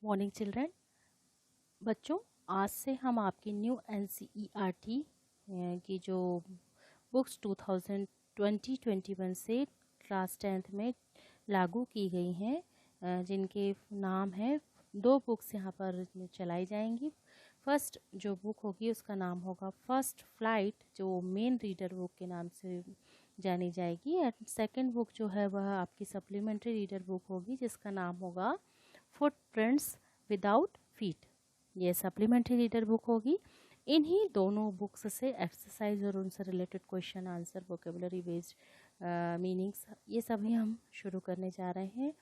Morning children. बच्चों, आज से हम आपकी न्यू NCERT की जो बुक्स 2020-21 से क्लास 10th में लागू की गई हैं, जिनके नाम है, 2 बुक्स यहाँ पर चलाई जाएंगी। फर्स्ट जो बुक होगी उसका नाम होगा फर्स्ट फ्लाइट, जो मेन रीडर बुक के नाम से जानी जाएगी। एंड सेकंड बुक जो है वह आपकी सप्लीमेंट्री रीडर बुक होगी, जिसका नाम होगा फुटप्रिंट्स विदाउट फीट। ये सप्लीमेंट्री रीडर बुक होगी। इन्हीं दोनों बुक्स से एक्सरसाइज और उनसे related question answer, vocabulary based meanings, ये सभी हम शुरू करने जा रहे हैं।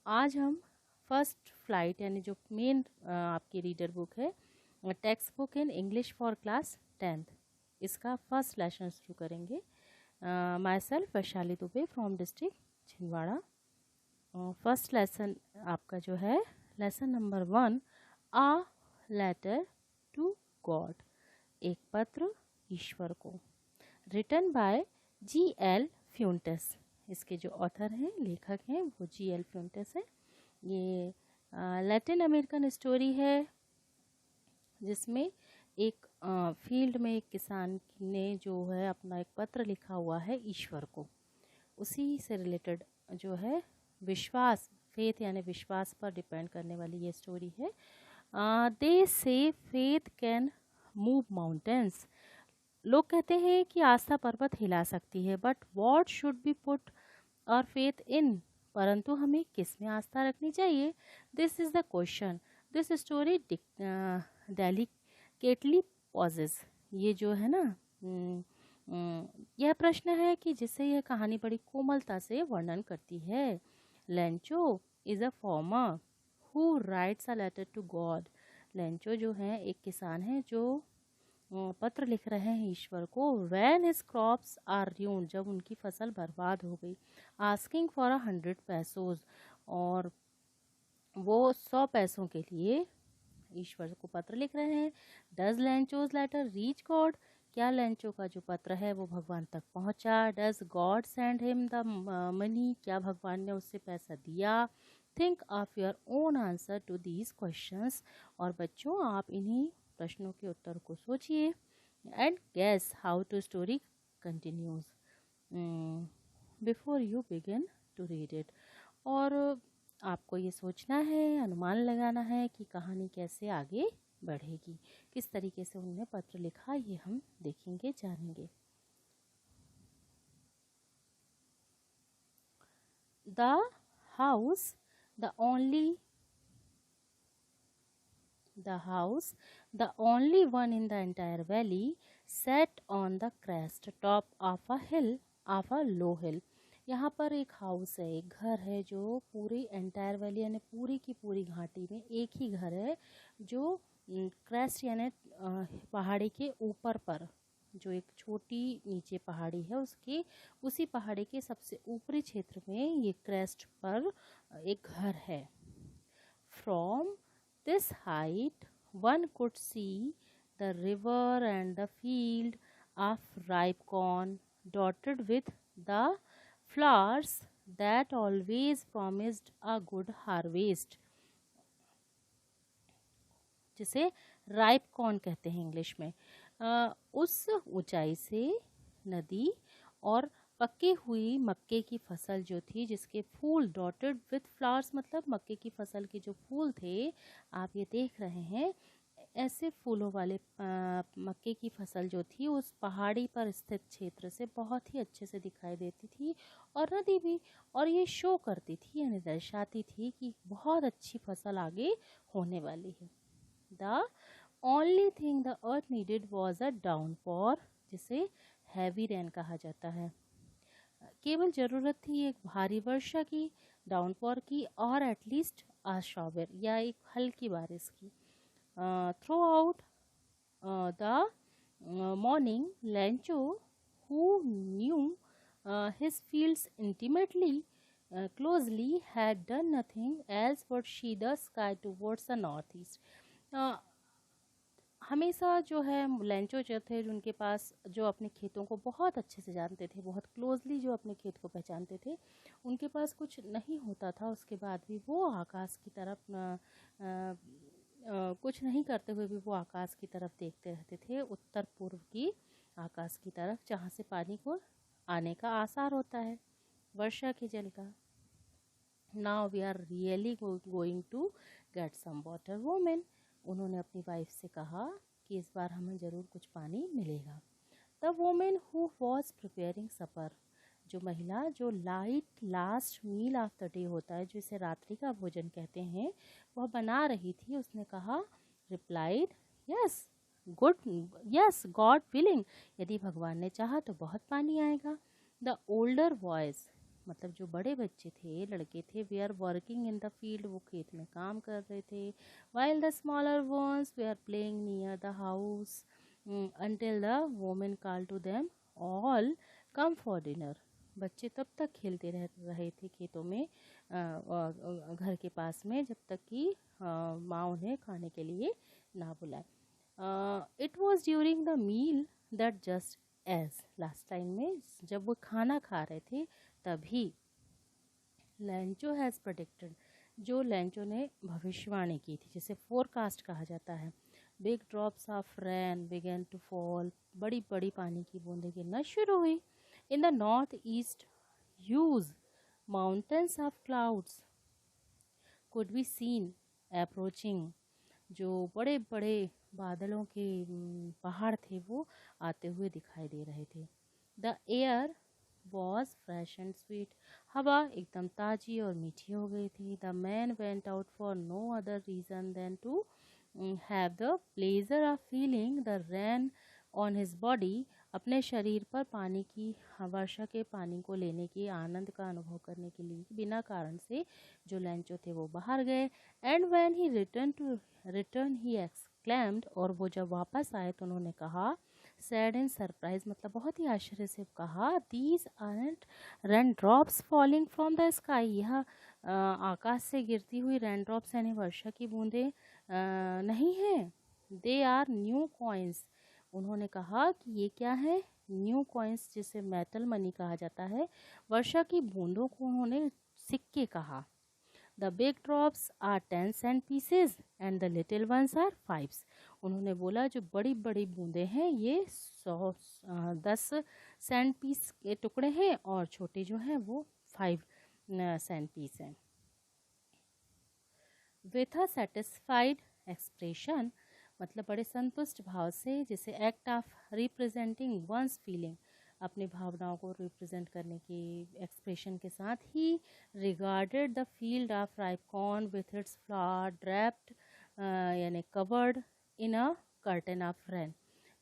आज हम फर्स्ट फ्लाइट यानी जो मेन आपकी रीडर बुक है, textbook in English for class 10th, इसका फर्स्ट लेसन शुरू करेंगे। Myself Vaishali Dubey from district Chhindwara. First lesson आपका जो है lesson number 1, a letter to God, एक पत्र ईश्वर को। Written by G.L. फ्यूंटस, इसके जो ऑथर हैं, लेखक हैं, वो G.L. फ्यूंटस है। ये लैटिन अमेरिकन स्टोरी है, जिसमें एक फील्ड में एक किसान ने जो है अपना एक पत्र लिखा हुआ है ईश्वर को। उसी से रिलेटेड जो है विश्वास, फेथ यानी विश्वास पर डिपेंड करने वाली ये स्टोरी है। दे से फेथ कैन मूव माउंटेन्स, लोग कहते हैं कि आस्था पर्वत हिला सकती है, but what should be put our faith in, परंतु हमें किस में आस्था रखनी चाहिए? This is the question this story delicately poses, ये जो है ना, यह प्रश्न है कि जिसे यह कहानी बड़ी कोमलता से वर्णन करती है। Lencho is a farmer who writes a letter to God. Lencho जो है एक किसान है जो पत्र लिख रहे हैं ईश्वर को। When his crops are ruined, जब उनकी फसल बर्बाद हो गई। आस्किंग फॉर 100 पैसोज, और वो 100 पैसों के लिए ईश्वर को पत्र लिख रहे हैं। Does Lencho's letter reach God, क्या लेंचो का जो पत्र है वो भगवान तक पहुंचा? Does God send him the money, क्या भगवान ने उससे पैसा दिया? Think of your own answer to these questions, और बच्चों आप इन्हीं प्रश्नों के उत्तर को सोचिए and guess how to story continues before you begin to read it. और आपको ये सोचना है, अनुमान लगाना है कि कहानी कैसे आगे बढ़ेगी, किस तरीके से उन्होंने पत्र लिखा, ये हम देखेंगे, जानेंगे। The house the only the only one in the entire valley, sat on the crest top of a low hill। यहाँ पर एक हाउस है, एक घर है, जो पूरी एंटायर वैली यानी पूरी की पूरी घाटी में एक ही घर है, जो क्रेस्ट यानी पहाड़ी के ऊपर पर, जो एक छोटी नीचे पहाड़ी है उसके, उसी पहाड़ी के सबसे ऊपरी क्षेत्र में ये क्रेस्ट पर एक घर है। From this height one could see the river and the field of ripe corn dotted with the flowers that always promised a good harvest, जिसे राइप कॉर्न कहते हैं इंग्लिश में। उस ऊंचाई से नदी और पकी हुई मक्के की फसल जो थी, जिसके फूल डॉटेड विथ फ्लावर्स, मतलब मक्के की फसल के जो फूल थे, आप ये देख रहे हैं, ऐसे फूलों वाले मक्के की फसल जो थी उस पहाड़ी पर स्थित क्षेत्र से बहुत ही अच्छे से दिखाई देती थी, और नदी भी, और ये शो करती थी यानी दर्शाती थी कि बहुत अच्छी फसल आगे होने वाली है। The only thing the earth needed was a downpour, जिसे हैवी रेन कहा जाता है। केवल ज़रूरत थी एक भारी वर्षा की, डाउनपॉर की, और एटलीस्ट अ शॉवर या एक हल्की बारिश की। Through out the morning Lencho, who knew his fields intimately closely, had done nothing else but see the sky towards the northeast। हमेशा जो है लेंचो जो थे, उनके पास जो अपने खेतों को बहुत अच्छे से जानते थे, बहुत क्लोजली जो अपने खेत को पहचानते थे, उनके पास कुछ नहीं होता था उसके बाद भी वो आकाश की तरफ कुछ नहीं करते हुए भी वो आकाश की तरफ देखते रहते थे, उत्तर पूर्व की आकाश की तरफ, जहाँ से पानी को आने का आसार होता है, वर्षा के जल का। Now we are really going to get some water women. उन्होंने अपनी वाइफ से कहा कि इस बार हमें ज़रूर कुछ पानी मिलेगा। The women who was preparing supper, जो महिला जो light last meal of the day होता है, जो इसे रात्रि का भोजन कहते हैं, वह बना रही थी, उसने कहा, replied, yes good, yes God willing, यदि भगवान ने चाहा तो बहुत पानी आएगा। द ओल्डर बॉयज़, मतलब जो बड़े बच्चे थे, लड़के थे, they are working in the field, वो खेत में काम कर रहे थे, while the smaller ones they are playing near the house until the woman called to them, all come for dinner। बच्चे तब तक खेलते रहे थे खेतों में, घर के पास में, जब तक कि माँ उन्हें खाने के लिए ना बुलाए। It was during the meal that just as last time में, जब वो खाना खा रहे थे तभी, लेंचो हैज़ प्रेडिक्टेड, जो लेंचो ने भविष्यवाणी की थी, जिसे फोरकास्ट कहा जाता है, big drops of rain began to fall, बड़ी बड़ी पानी की बूंदें गिरना शुरू हुई। In the north east huge mountains of clouds could be seen approaching, जो बड़े बड़े बादलों के पहाड़ थे वो आते हुए दिखाई दे रहे थे। The air was fresh and sweet, हवा एकदम ताज़ी और मीठी हो गई थी। The man went out for no other reason than to have the pleasure of feeling the rain on his body, अपने शरीर पर पानी की, वर्षा के पानी को लेने की आनंद का अनुभव करने के लिए बिना कारण से जो लेंचो थे वो बाहर गए। And when he return he exclaimed, और वो जब वापस आए तो उन्होंने कहा, सैड एंड सरप्राइज, मतलब बहुत ही आश्चर्य से कहा, these aren't rain drops falling from the sky, यह आकाश से गिरती हुई रेन ड्रॉप्स यानी वर्षा की बूंदें नहीं है, दे आर न्यू कॉइन्स। उन्होंने कहा कि ये क्या है, न्यू कॉइन्स, जिसे मेटल मनी कहा जाता है। वर्षा की बूंदों को उन्होंने सिक्के कहा। The big drops are 10 cent pieces and the little ones are 5। उन्होंने बोला जो बड़ी बड़ी बूंदें हैं ये 10 सेंट पीस के टुकड़े हैं, और छोटे जो हैं वो 5 सेंट पीस हैं। विथ अ सेटिस्फाइड एक्सप्रेशन, मतलब बड़े संतुष्ट भाव से, जिसे act of representing one's feeling, अपनी भावनाओं को रिप्रेजेंट करने की एक्सप्रेशन के साथ ही, regarded the field of ripe corn with its flower draped यानी covered in a curtain of rain,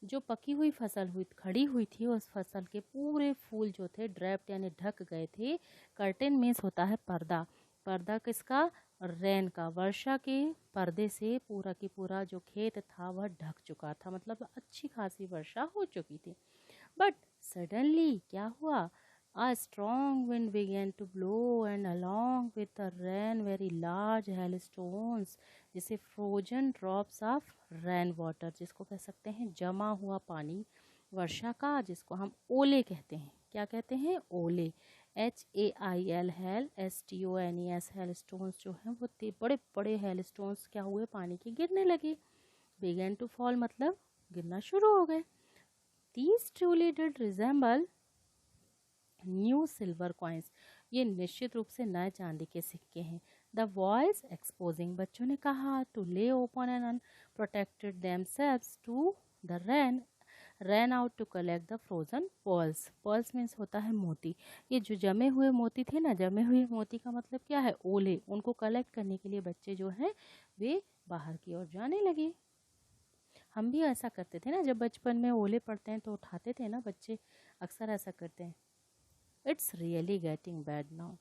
जो पकी हुई फसल हुई खड़ी हुई थी, उस फसल के पूरे फूल जो थे ड्रैप्ड यानी ढक गए थे। कर्टन मीन्स होता है पर्दा, पर्दा किसका, रेन का, वर्षा के पर्दे से पूरा की पूरा जो खेत था वह ढक चुका था, मतलब अच्छी खासी वर्षा हो चुकी थी। बट सडनली क्या हुआ, a strong wind began to blow and along with the rain very large hailstones, जिसे frozen drops of rain water, जिसको कह सकते हैं जमा हुआ पानी वर्षा का, जिसको हम ओले कहते हैं। क्या कहते हैं, ओले, HAIL, hello STONES, hail stones जो हैं वो बड़े बड़े हेल स्टोन्स क्या हुए, पानी के गिरने लगे। बिगेन टू फॉल मतलब गिरना शुरू हो गए। These truly did resemble new silver coins, ये निश्चित रूप से नए चांदी के सिक्के हैं। द वॉइस एक्सपोजिंग, बच्चों ने कहा, to lay open and unprotected themselves to the rain out to collect the frozen pearls. Pearls means होता है मोती, ये जो जमे हुए मोती थे ना, जमे हुए मोती का मतलब क्या है, ओले, उनको कलेक्ट करने के लिए बच्चे जो हैं वे बाहर की ओर जाने लगे। हम भी ऐसा करते थे ना, जब बचपन में ओले पड़ते हैं तो उठाते थे ना, बच्चे अक्सर ऐसा करते हैं। It's really getting bad now,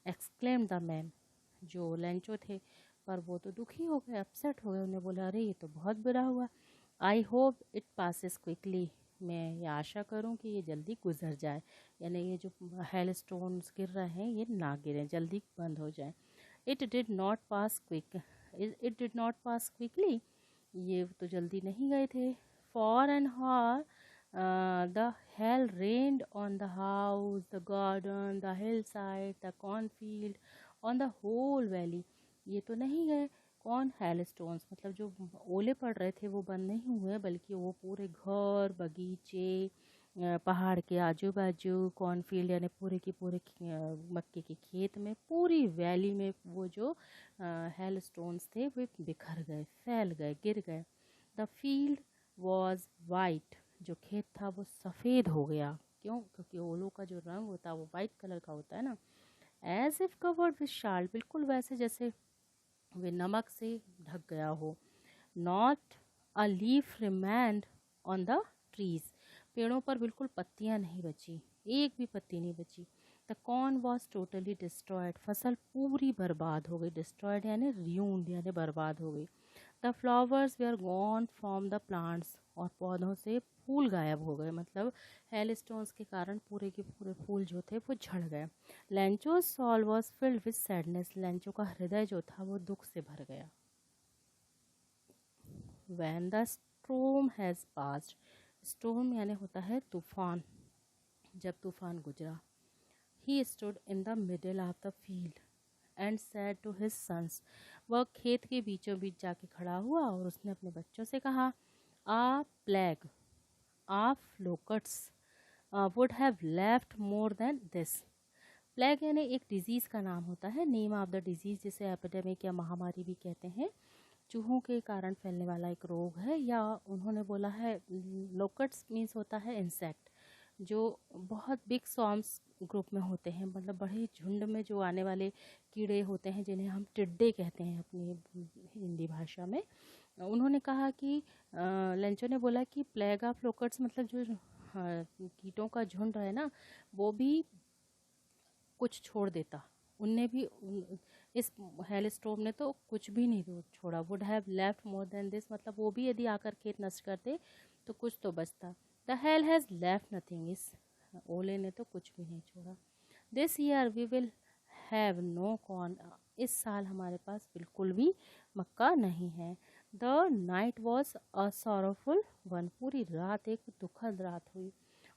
exclaimed the man, जो लेंचो थे पर वो तो दुखी हो गए, अपसेट हो गए, उन्हें बोला, अरे ये तो बहुत बुरा हुआ। I hope it passes quickly, मैं ये आशा करूं कि ये जल्दी गुजर जाए, यानी ये जो हेल स्टोन्स गिर रहे हैं ये ना गिरें, जल्दी बंद हो जाए। It did not pass quickly, ये तो जल्दी नहीं गए थे। For an hour the hail rained on the house, the garden, the hill side, the cornfield, on the whole valley. ये तो नहीं गए। कौन? हेल स्टोन्स, मतलब जो ओले पड़ रहे थे वो बंद नहीं हुए, बल्कि वो पूरे घर, बगीचे, पहाड़ के आजू बाजू, कॉर्नफील्ड यानी पूरे के पूरे मक्के के खेत में, पूरी वैली में वो जो हेल स्टोन्स थे वे बिखर गए, फैल गए, गिर गए। द फील्ड वॉज वाइट, जो खेत था वो सफ़ेद हो गया। क्यों? क्योंकि ओलों का जो रंग होता है वो वाइट कलर का होता है ना। एज इफ कवर्ड विथ शाल, बिल्कुल वैसे जैसे वे नमक से ढक गया हो। Not a leaf remained on the trees, पेड़ों पर बिल्कुल पत्तियां नहीं बची, एक भी पत्ती नहीं बची। The corn was totally destroyed, फसल पूरी बर्बाद हो गई। डिस्ट्रॉयड यानी र्यून्ड यानी बर्बाद हो गई। The flowers were gone from the plants, और पौधों से फूल गायब हो गए, मतलब हेल स्टोन्स के कारण पूरे के पूरे फूल जो थे वो झड़ गए। Lencho's soul was filled with sadness, Lencho का हृदय जो था वो दुख से भर गया। When the storm has passed, storm यानी होता है तूफान, जब तूफान गुजरा। He stood in the middle of the field and said to his sons, वह खेत के बीचों बीच जाके खड़ा हुआ और उसने अपने बच्चों से कहा, A plague of locusts would have left more than this. Plague यानी एक डिजीज़ का नाम होता है, नेम ऑफ द डिजीज़, जिसे एपिडेमिक या महामारी भी कहते हैं। चूहों के कारण फैलने वाला एक रोग है, या उन्होंने बोला है लोकट्स मीन्स होता है इंसेक्ट, जो बहुत बिग सॉर्म्स ग्रुप में होते हैं, मतलब बड़े झुंड में जो आने वाले कीड़े होते हैं, जिन्हें हम टिड्डे कहते हैं अपनी हिंदी भाषा में। उन्होंने कहा कि लेंचो ने बोला कि प्लेग ऑफ लोकट्स मतलब जो कीटों का झुंड है ना, वो भी कुछ छोड़ देता। उनने भी इस हेल स्टोर्म ने तो कुछ भी नहीं छोड़ा। Would have left more than this, मतलब वो भी यदि आकर खेत नष्ट करते तो कुछ तो बचता। The hail has left nothing, इस ओले ने तो कुछ भी नहीं छोड़ा। This year we will have no corn, इस साल हमारे पास बिल्कुल भी मक्का नहीं है। The night was a sorrowful one, पूरी रात एक दुखद रात हुई।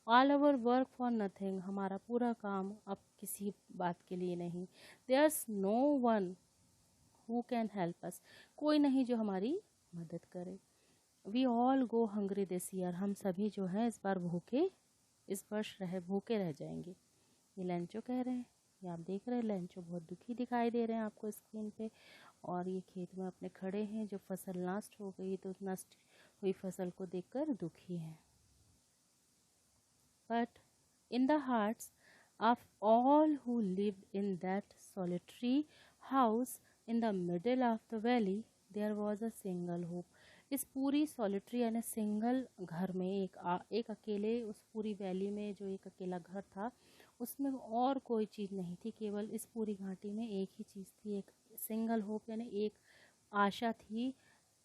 All our work for nothing, हमारा पूरा काम अब किसी बात के लिए नहीं। There's no one who can help us, कोई नहीं जो हमारी मदद करे। We all go hungry this year, हम सभी जो हैं इस बार भूखे, इस वर्ष भूखे रह जाएंगे। ये लेंचो कह रहे हैं। ये आप देख रहे हैं लेंचो बहुत दुखी दिखाई दे रहे हैं आपको स्क्रीन पे, और ये खेत में अपने खड़े हैं। जो फसल नष्ट हो गई तो नष्ट हुई फसल को देखकर दुखी हैं। But in the hearts of all who lived in that solitary house in the middle of the valley, there was a single hope. इस पूरी सॉलिटरी यानी सिंगल घर में एक अकेले, उस पूरी वैली में जो एक अकेला घर था उसमें और कोई चीज़ नहीं थी, केवल इस पूरी घाटी में एक ही चीज़ थी, एक सिंगल होप यानी एक आशा थी।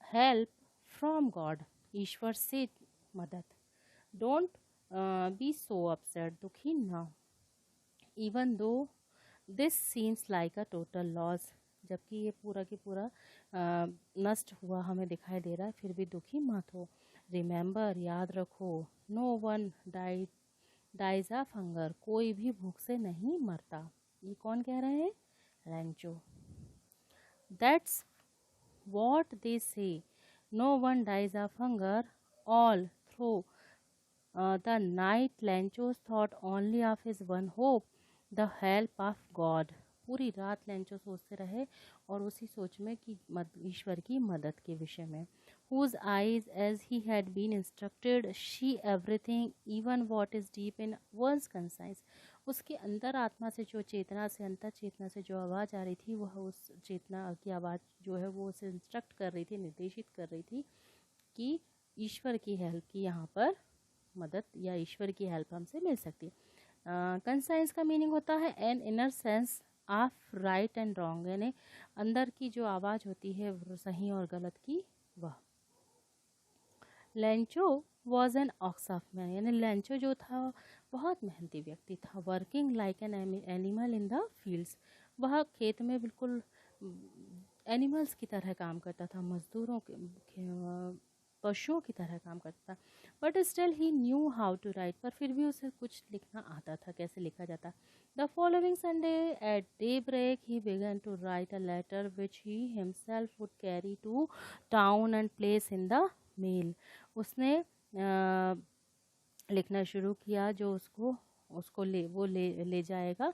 हेल्प फ्रॉम गॉड, ईश्वर से मदद। डोंट बी सो अपसेट, दुखी ना हो। Even though this seems like a total loss, जबकि ये पूरा की पूरा नष्ट हुआ हमें दिखाई दे रहा है, फिर भी दुखी मत हो। रिमेंबर, याद रखो, no one dies of hunger, कोई भी भूख से नहीं मरता। ये कौन कह रहे हैं? Lencho. That's what they say, no one dies of hunger all through the night. Lenchos thought only of his one hope, the help of God. पूरी रात लेंचो सोचते रहे और उसी सोच में कि ईश्वर की मदद के विषय में। Whose eyes as he had been instructed see everything, even what is deep in one's conscience. उसके अंदर आत्मा से जो चेतना से, अंतर चेतना से जो आवाज़ आ रही थी, वह उस चेतना की आवाज़ जो है वो उसे इंस्ट्रक्ट कर रही थी, निर्देशित कर रही थी कि ईश्वर की हेल्प की यहाँ पर मदद या ईश्वर की हेल्प हमसे मिल सकती है। कंसाइंस का मीनिंग होता है an inner sense of right and wrong, यानी अंदर की जो आवाज़ होती है सही और गलत की, वह। लेंचो वॉज एन ऑक्सॉफमैन, यानी लेंचो जो था बहुत मेहनती व्यक्ति था। Working like an animal in the fields, वह खेत में बिल्कुल एनिमल्स की तरह काम करता था, मज़दूरों पशुओं की तरह काम करता था। But still he knew how to write, पर फिर भी उसे कुछ लिखना आता था, कैसे लिखा जाता। The following Sunday at daybreak he began to write a letter which he himself would carry to town and place in the mail. उसने लिखना शुरू किया, जो उसको उसको ले वो ले जाएगा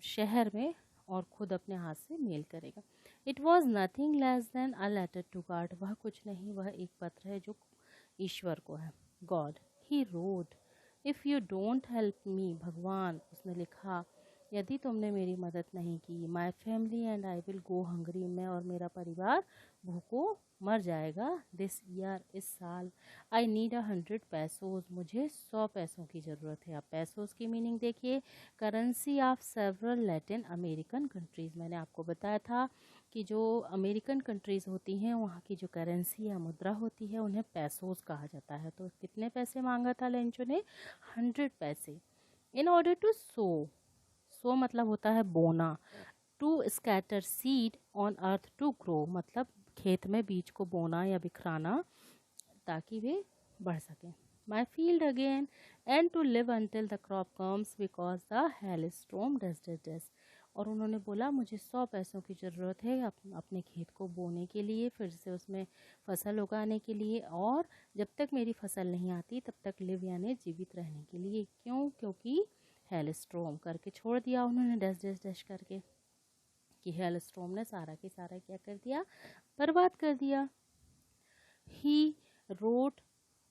शहर में, और ख़ुद अपने हाथ से मेल करेगा। It was nothing less than a letter to God, वह कुछ नहीं, वह एक पत्र है जो ईश्वर को है। God, he road, if you don't help me, भगवान, उसने लिखा, यदि तुमने मेरी मदद नहीं की, my family and I will go Hungary, मैं और मेरा परिवार भूखों मर जाएगा। दिस ईयर, इस साल, आई नीड 100 पैसोज, मुझे 100 पैसों की ज़रूरत है। आप पैसोज की मीनिंग देखिए, currency of several Latin American countries. मैंने आपको बताया था कि जो अमेरिकन कंट्रीज़ होती हैं वहाँ की जो करेंसी या मुद्रा होती है उन्हें पैसोज कहा जाता है। तो कितने पैसे मांगा था लेंचो ने? 100 पैसे। इन ऑर्डर टू सो मतलब होता है बोना, to scatter seed on earth to grow, मतलब खेत में बीज को बोना या बिखराना ताकि वे बढ़ सकें। My field again and to live until the crop comes because the hailstorm does. और उन्होंने बोला मुझे 100 पैसों की ज़रूरत है अपने खेत को बोने के लिए, फिर से उसमें फसल उगाने के लिए, और जब तक मेरी फसल नहीं आती तब तक लिव यानी जीवित रहने के लिए। क्यों? क्योंकि हेलस्टॉर्म करके छोड़ दिया उन्होंने, डस डस डस करके, कि हेलस्टॉर्म ने सारा के सारा क्या कर दिया? बर्बाद कर दिया। ही रोट,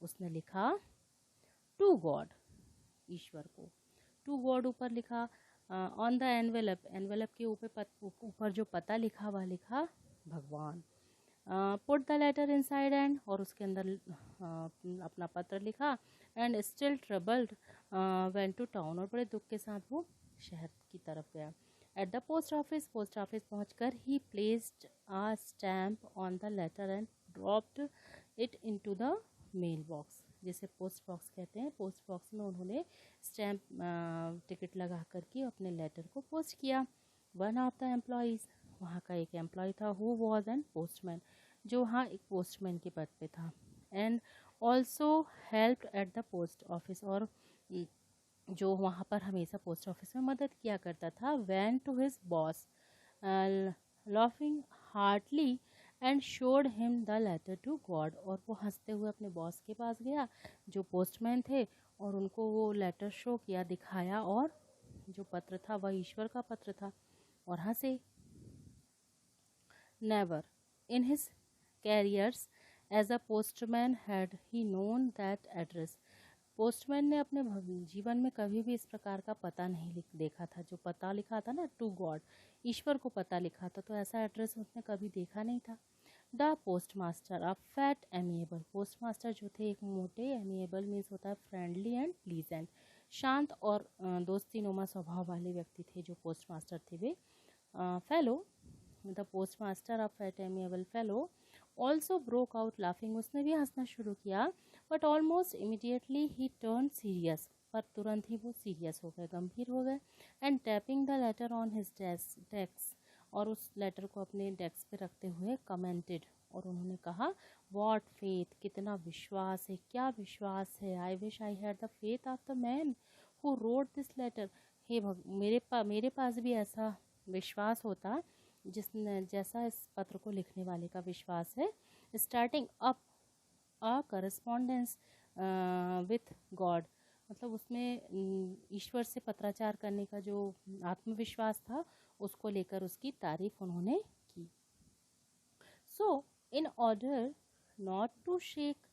उसने लिखा, टू गॉड, ईश्वर को, टू गॉड ऊपर लिखा, ऑन द एनवेलप, एनवेलप के ऊपर जो पता लिखा वह लिखा भगवान। Put the letter inside and, और उसके अंदर अपना पत्र लिखा। And still troubled went to town, और बड़े दुख के साथ वो शहर की तरफ गया। एट द पोस्ट ऑफिस पहुंचकर he placed a stamp on the letter and dropped it into the mail box, जिसे पोस्ट बॉक्स कहते हैं। पोस्ट बॉक्स में उन्होंने स्टैम्प टिकट लगा करके अपने लेटर को पोस्ट किया। वन ऑफ द एम्प्लॉयज़, वहाँ का एक एम्प्लॉय था, हु वॉज एन पोस्टमैन, जो वहाँ एक पोस्टमैन के पद पे था। And also help at the post office, और जो वहाँ पर हमेशा पोस्ट ऑफिस में मदद किया करता था। Went to his boss laughing heartily and showed him the letter to God, और वो हंसते हुए अपने बॉस के पास गया जो पोस्टमैन थे, और उनको वो लेटर शो किया, दिखाया, और जो पत्र था वह ईश्वर का पत्र था, और हंसे। Never in his careers as a postman had he known that address, postman ने अपने जीवन में कभी भी इस प्रकार का पता नहीं देखा था। जो पता लिखा था ना, टू गॉड, ईश्वर को पता लिखा था, तो ऐसा एड्रेस उसने कभी देखा नहीं था। The post master, a fat amiable, post master जो थे एक मोटे, एमिएबल मीन्स होता है फ्रेंडली एंड प्लीजेंट, शांत और दोस्तीनुमा स्वभाव वाले व्यक्ति थे जो पोस्ट मास्टर थे वे। Fellow, the post master, a fat amiable fellow, also broke out laughing, उसने भी हंसना शुरू किया। बट ऑलमोस्ट इमीडिएटली ही टर्न सीरियस, पर तुरंत ही वो सीरियस हो गए, गंभीर हो गए। And tapping the later on his desk, और उस लेटर को अपने डेस्क पे रखते हुए कमेंटेड, और उन्होंने कहा, वॉट फेथ, कितना विश्वास है, क्या विश्वास है। I wish I had the faith of the man who wrote this letter, हे मेरे पास भी ऐसा विश्वास होता जिसने जैसा इस पत्र को लिखने वाले का विश्वास है। Starting up a correspondence with God, मतलब उसमें ईश्वर से पत्राचार करने का जो आत्मविश्वास था उसको लेकर उसकी तारीफ उन्होंने की। So in order not to shake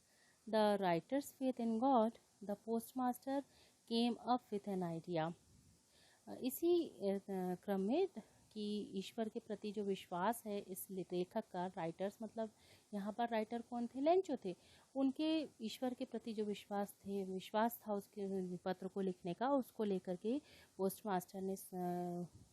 the writer's faith in God, the postmaster came up with an idea. इसी क्रम में कि ईश्वर के प्रति जो विश्वास है इस लेखक का, राइटर्स मतलब यहाँ पर राइटर कौन थे? लेंचो थे। उनके ईश्वर के प्रति जो विश्वास था उसके पत्र को लिखने का, उसको लेकर के पोस्ट मास्टर ने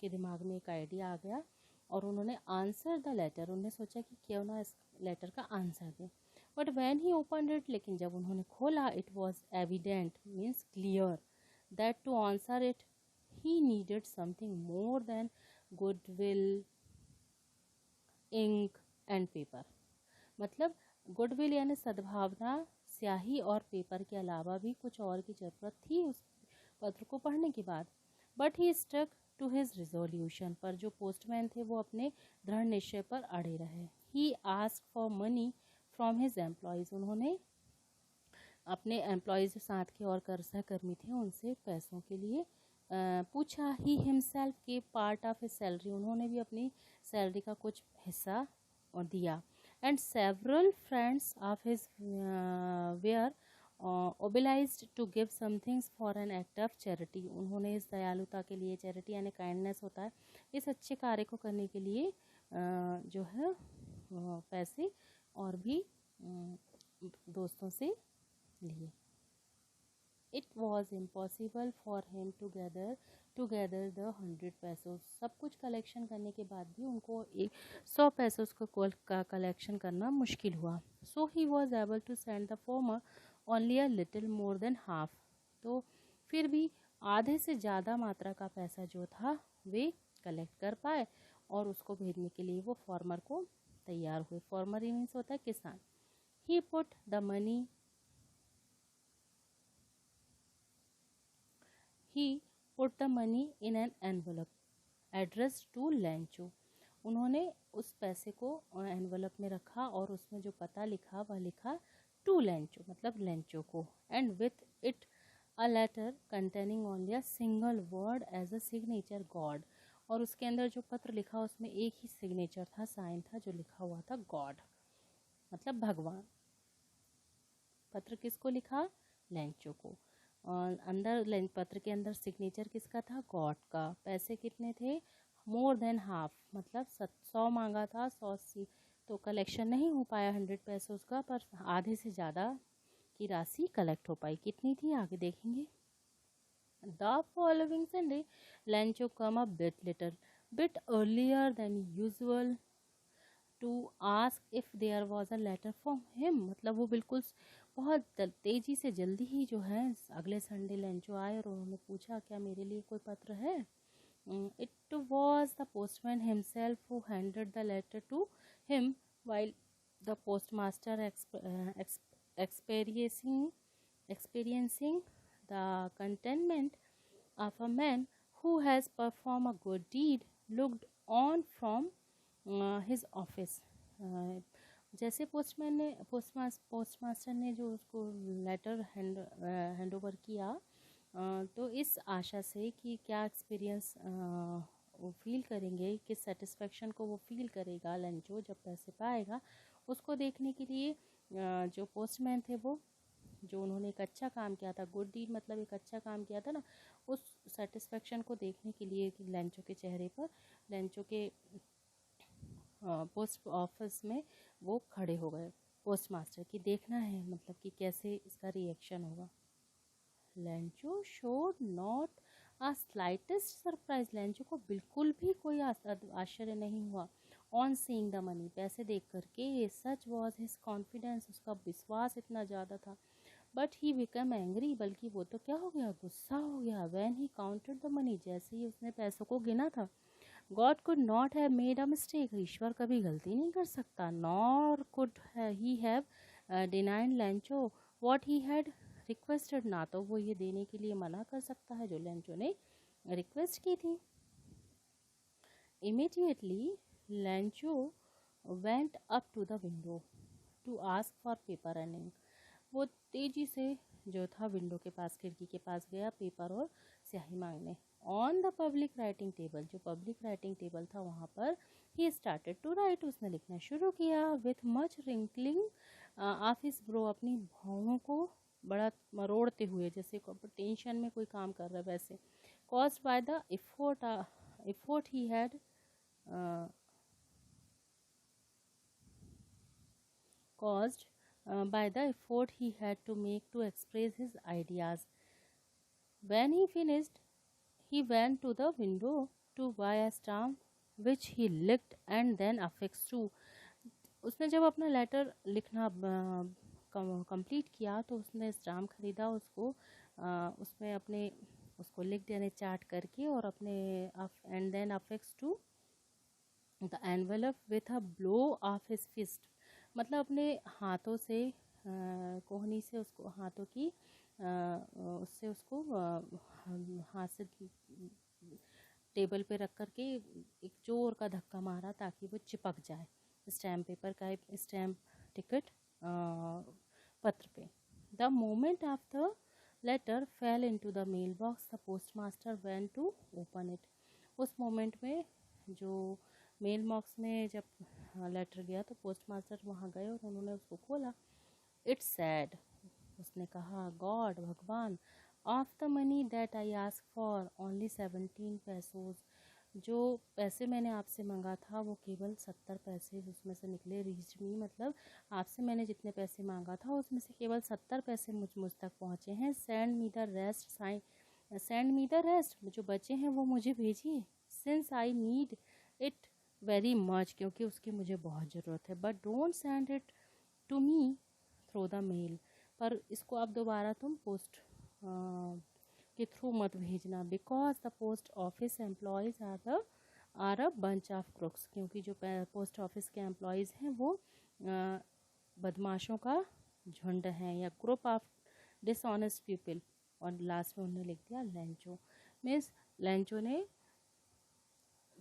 के दिमाग में एक आइडिया आ गया, और उन्होंने आंसर द लेटर, उन्होंने सोचा कि क्यों ना इस लेटर का आंसर दें। But when he open it, लेकिन जब उन्होंने खोला, it was evident means clear that to answer it he needed something more than goodwill ink and paper। मतलब गुडविल यानी सद्भावना स्याही और पेपर के अलावा भी कुछ और की ज़रूरत थी उस पत्र को पढ़ने के बाद। But he stuck to his resolution, पर जो पोस्टमैन थे वो अपने दृढ़ निश्चय पर अड़े रहे। He asked for money from his employees, उन्होंने अपने एम्प्लॉयज़ साथ के और सहकर्मी थे उनसे पैसों के लिए पूछा। ही हिमसेल्फ के पार्ट ऑफ हिज सैलरी, उन्होंने भी अपनी सैलरी का कुछ हिस्सा दिया। And several friends of his were obliged to give somethings for an act of charity, उन्होंने इस दयालुता के लिए, चैरिटी यानी काइंडनेस होता है, इस अच्छे कार्य को करने के लिए जो है पैसे और भी दोस्तों से लिए। It was impossible for him to gather the 100 pesos, सब कुछ कलेक्शन करने के बाद भी उनको 100 pesos का कलेक्शन करना मुश्किल हुआ। So he was able to send the former only a little more than half, तो फिर भी आधे से ज़्यादा मात्रा का पैसा जो था वे कलेक्ट कर पाए और उसको भेजने के लिए वो फार्मर को तैयार हुए। फार्मर मीन्स होता है किसान। He put the money in an envelope addressed to Lancho, उन्होंने उस पैसे को एनवलप में रखा और उसमें जो पता लिखा वह लिखा टू लैंचो, मतलब लैंचो को। And with it a letter containing only a single word as a signature God, और उसके अंदर जो पत्र लिखा उसमें एक ही सिग्नेचर था, साइन था, जो लिखा हुआ था गॉड, मतलब भगवान। पत्र किसको लिखा? लैंचो को। और अंदर पत्र के अंदर सिग्नेचर किसका था? गॉड का। पैसे कितने थे? मोर देन हाफ, मतलब 100 मांगा था, 100 तो कलेक्शन नहीं हो पाया 100 पैसे उसका, पर आधे से ज़्यादा की राशि कलेक्ट हो पाई। कितनी थी आगे देखेंगे। The following Sunday Lencho come a bit earlier than usual to ask if there was a letter from him, मतलब वो बिल्कुल बहुत तेज़ी से जल्दी ही जो है अगले संडे लंचो आए और उन्होंने पूछा क्या मेरे लिए कोई पत्र है। It was the postman himself who handed the letter to him while the postmaster experiencing the contentment of a man who has performed a good deed looked on from his office। जैसे postmaster ने जो उसको letter hand over किया, तो इस आशा से कि क्या एक्सपीरियंस वो फील करेंगे, किस सेटिस्फेक्शन को वो फील करेगा लंचो जब पैसे पाएगा, उसको देखने के लिए जो पोस्टमैन थे वो, जो उन्होंने एक अच्छा काम किया था, गुड डीड मतलब एक अच्छा काम किया था ना, उस सेटिस्फेक्शन को देखने के लिए कि लंचो के चेहरे पर, लंचो के पोस्ट ऑफिस में वो खड़े हो गए पोस्टमास्टर की, देखना है मतलब कि कैसे इसका रिएक्शन होगा। Lencho showed not a slightest surprise, Lencho को बिल्कुल भी कोई आश्चर्य नहीं हुआ। ऑन सीइंग द मनी, पैसे देख करके, सच वॉज हिज कॉन्फिडेंस, उसका विश्वास इतना ज़्यादा था। बट ही बिकम एंग्री, बल्कि वो तो क्या हो गया, गुस्सा हो गया। When he counted the money, जैसे ही उसने पैसों को गिना था। God could not have made a mistake, ईश्वर कभी गलती नहीं कर सकता। Nor could he have denied Lencho what he had requested, ना तो वो ये देने के लिए मना कर सकता है जो लैंचो ने रिक्वेस्ट की थी। Immediately Lencho went up to the window to ask for paper and ink, वो तेजी से जो था विंडो के पास, खिड़की के पास गया पेपर और स्याही मांगने। On the public writing table, जो पब्लिक राइटिंग टेबल था वहाँ पर ही स्टार्टेड टू राइट, उसने लिखना शुरू किया। With much wrinkling of his bro, अपनी भौहों को बड़ा मरोड़ते हुए, जैसे टेंशन में कोई काम कर रहा है वैसे। Caused by the effort he had caused by the effort he had to make to express his ideas. When he finished, he went to the window to buy a stamp which he licked and then affixed to. उसने जब अपना letter लिखना complete किया तो उसने stamp खरीदा, उसको उसमें अपने उसको लिख देने चार्ट करके और अपने and then affixed to the envelope with a blow of his fist, मतलब अपने हाथों से कोहनी से उसको, हाथों की उससे उसको हाथ से टेबल पे रख कर के एक जोर का धक्का मारा ताकि वो चिपक जाए स्टैम्प पेपर का, स्टैम्प टिकट पत्र पे। The moment of the letter fell into the mail box, the post master went to open it. उस मोमेंट में जो मेल बॉक्स में जब लेटर गया तो पोस्ट मास्टर वहाँ गए और उन्होंने उसको खोला। इट्स सैड, उसने कहा, गॉड, भगवान, of the money that I ask for only 17 पैसोज, जो पैसे मैंने आपसे मांगा था वो केवल 70 पैसे उसमें से निकले। रीच मी, मतलब आपसे मैंने जितने पैसे मांगा था उसमें से केवल 70 पैसे मुझ तक पहुँचे हैं। Send me the rest, send me the rest, जो बचे हैं वो मुझे भेजिए। Since I need it very much, क्योंकि उसकी मुझे बहुत ज़रूरत है। But don't send it to me through the mail, पर इसको आप दोबारा तुम पोस्ट के थ्रू मत भेजना। Because the post office employees are a bunch of crooks, क्योंकि जो पोस्ट ऑफिस के एम्प्लॉयज़ हैं वो बदमाशों का झुंड हैं, या ग्रुप ऑफ डिसऑनेस्ट पीपल। और लास्ट में उन्होंने लिख दिया लेंचो। मीन्स लेंचो ने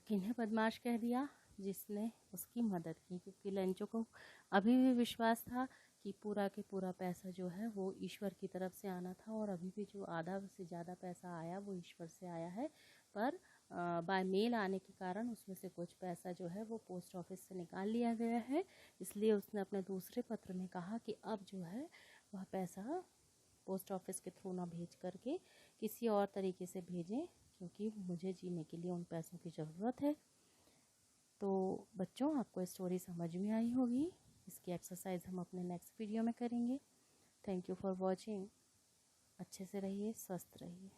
किन्हें बदमाश कह दिया? जिसने उसकी मदद की, क्योंकि लेंचो को अभी भी विश्वास था कि पूरा के पूरा पैसा जो है वो ईश्वर की तरफ से आना था, और अभी भी जो आधा से ज़्यादा पैसा आया वो ईश्वर से आया है। पर बाय मेल आने के कारण उसमें से कुछ पैसा जो है वो पोस्ट ऑफिस से निकाल लिया गया है। इसलिए उसने अपने दूसरे पत्र में कहा कि अब जो है वह पैसा पोस्ट ऑफिस के थ्रू ना भेज करके किसी और तरीके से भेजें, क्योंकि मुझे जीने के लिए उन पैसों की ज़रूरत है। तो बच्चों, आपको स्टोरी समझ में आई होगी। इसकी एक्सरसाइज हम अपने नेक्स्ट वीडियो में करेंगे। Thank you for watching. अच्छे से रहिए, स्वस्थ रहिए।